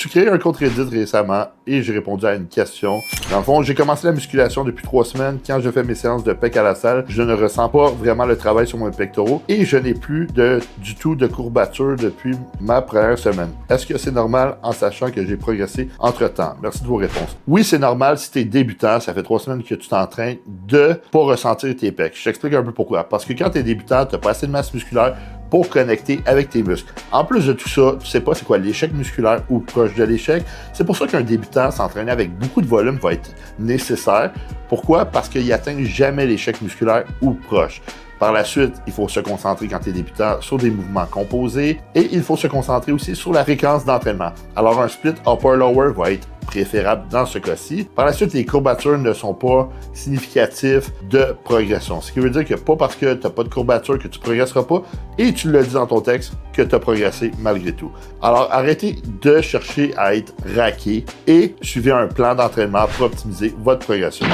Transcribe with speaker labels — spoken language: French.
Speaker 1: suis créé un compte Reddit récemment et j'ai répondu à une question. Dans le fond, j'ai commencé la musculation depuis 3 semaines. Quand je fais mes séances de pec à la salle, je ne ressens pas vraiment le travail sur mon pectoraux et je n'ai plus du tout de courbature depuis ma première semaine. Est-ce que c'est normal en sachant que j'ai progressé entre-temps? Merci de vos réponses. Oui, c'est normal si tu es débutant, ça fait 3 semaines que tu t'entraînes, de pas ressentir tes pecs. Je t'explique un peu pourquoi. Parce que quand tu es débutant, tu n'as pas assez de masse musculaire pour connecter avec tes muscles. En plus de tout ça, tu sais pas c'est quoi l'échec musculaire ou proche de l'échec. C'est pour ça qu'un débutant s'entraîner avec beaucoup de volume va être nécessaire. Pourquoi? Parce qu'il n'atteint jamais l'échec musculaire ou proche. Par la suite, il faut se concentrer quand tu es débutant sur des mouvements composés et il faut se concentrer aussi sur la fréquence d'entraînement. Alors un split upper-lower va être préférable dans ce cas-ci. Par la suite, les courbatures ne sont pas significatives de progression. Ce qui veut dire que pas parce que tu n'as pas de courbature que tu ne progresseras pas et tu le dis dans ton texte que tu as progressé malgré tout. Alors arrêtez de chercher à être raqué et suivez un plan d'entraînement pour optimiser votre progression.